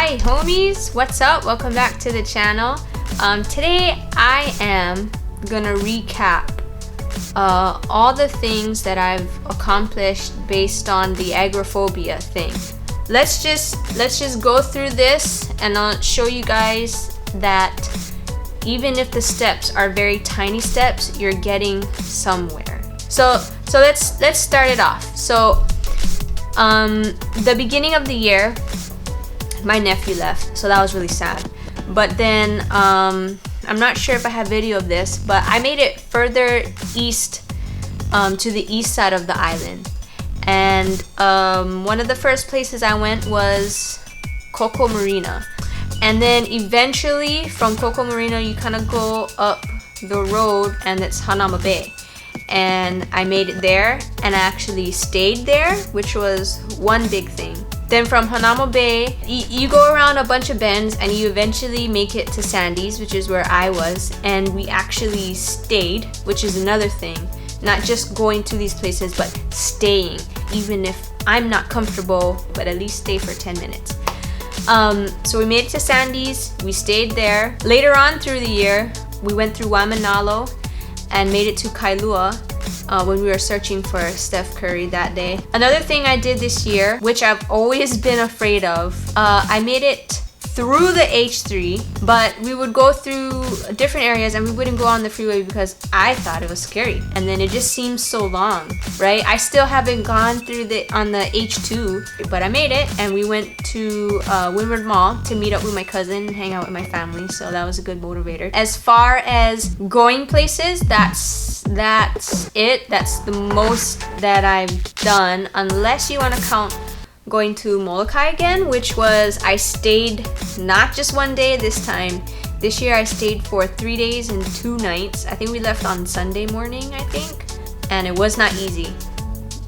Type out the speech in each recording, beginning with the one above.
Hi homies, what's up? Welcome back to the channel. Today I am gonna recap all the things that I've accomplished based on the agoraphobia thing. Let's just go through this and I'll show you guys that even if the steps are very tiny steps, you're getting somewhere. So let's start it off. So the beginning of the year, my nephew left, so that was really sad. But then I'm not sure if I have video of this, but I made it further east to the east side of the island. And one of the first places I went was Coco Marina. And then eventually from Coco Marina you kind of go up the road and it's Hanauma Bay. And I made it there and I actually stayed there, which was one big thing. Then from Hanauma Bay, you go around a bunch of bends and you eventually make it to Sandy's, which is where I was, and we actually stayed, which is another thing. Not just going to these places, but staying, even if I'm not comfortable, but at least stay for 10 minutes. So we made it to Sandy's, we stayed there. Later on through the year, we went through Waimanalo and made it to Kailua when we were searching for Steph Curry that day. Another thing I did this year, which I've always been afraid of, I made it through the H3, but we would go through different areas and we wouldn't go on the freeway because I thought it was scary. And then it just seems so long, right? I still haven't gone through on the H2, but I made it and we went to Windward Mall to meet up with my cousin and hang out with my family, so that was a good motivator. As far as going places, that's it. That's the most that I've done, unless you want to count going to Molokai again, which was I stayed not just one day this time. This year I stayed for 3 days and 2 nights. I think we left on Sunday morning, I think, and it was not easy.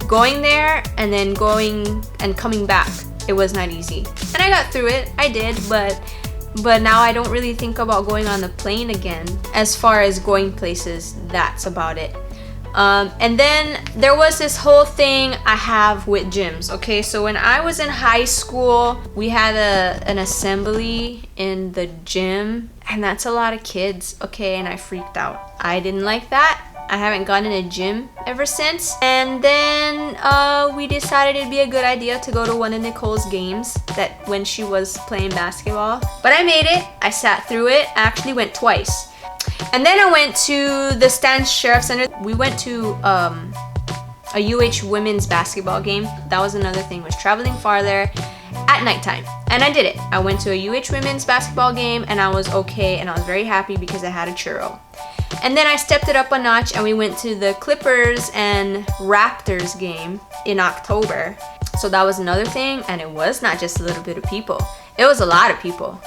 Going there and then going and coming back, it was not easy. And I got through it, I did, but now I don't really think about going on the plane again. As far as going places, that's about it. And then there was this whole thing I have with gyms. Okay, so when I was in high school, we had an assembly in the gym, and that's a lot of kids, okay, and I freaked out. I didn't like that. I haven't gone in a gym ever since. And then we decided it'd be a good idea to go to one of Nicole's games that when she was playing basketball. But I made it. I sat through it. I actually went twice. And then I went to the Stan's Sheriff Center. We went to a UH women's basketball game. That was another thing, was traveling farther at nighttime. And I did it. I went to a UH women's basketball game and I was okay, and I was very happy because I had a churro. And then I stepped it up a notch and we went to the Clippers and Raptors game in October. So that was another thing, and it was not just a little bit of people. It was a lot of people,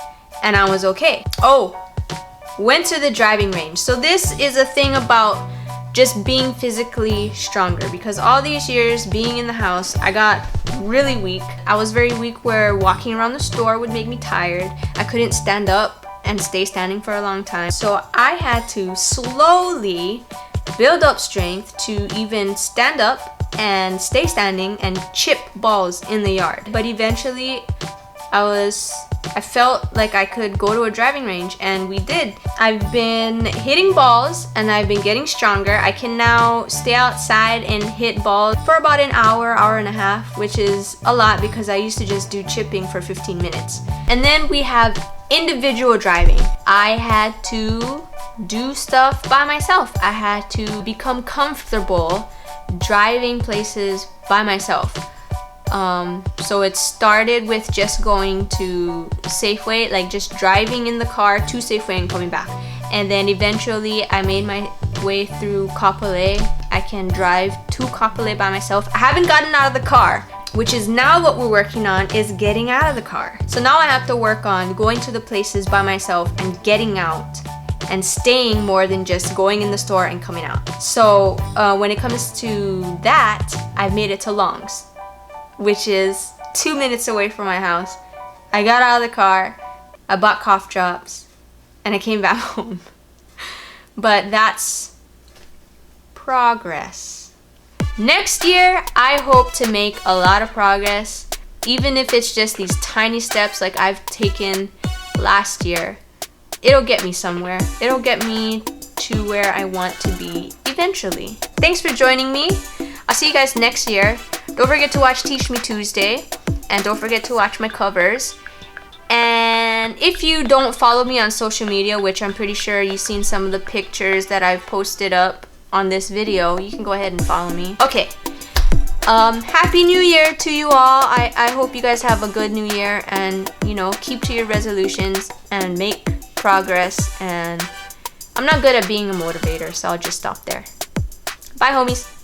and I was okay. Oh, went to the driving range. So this is a thing about just being physically stronger, because all these years being in the house, I got really weak. I was very weak where walking around the store would make me tired. I couldn't stand up and stay standing for a long time. So I had to slowly build up strength to even stand up and stay standing and chip balls in the yard. But eventually I felt like I could go to a driving range, and we did. I've been hitting balls and I've been getting stronger. I can now stay outside and hit balls for about an hour, hour and a half, which is a lot because I used to just do chipping for 15 minutes. And then we have individual driving. I had to do stuff by myself. I had to become comfortable driving places by myself. So it started with just going to Safeway, like just driving in the car to Safeway and coming back. And then eventually I made my way through Kapolei. I can drive to Kapolei by myself. I haven't gotten out of the car, which is now what we're working on, is getting out of the car. So now I have to work on going to the places by myself and getting out and staying more than just going in the store and coming out. So when it comes to that, I've made it to Long's, which is 2 minutes away from my house. I got out of the car, I bought cough drops, and I came back home. But that's progress. Next year, I hope to make a lot of progress even if it's just these tiny steps like I've taken last year, it'll get me somewhere. It'll get me to where I want to be eventually. Thanks for joining me. I'll see you guys next year. Don't forget to watch Teach Me Tuesday, and don't forget to watch my covers. And if you don't follow me on social media, which I'm pretty sure you've seen some of the pictures that I've posted up on this video, you can go ahead and follow me. Okay. Happy New Year to you all. I hope you guys have a good New Year, and you know, keep to your resolutions and make progress. And I'm not good at being a motivator, so I'll just stop there. Bye, homies.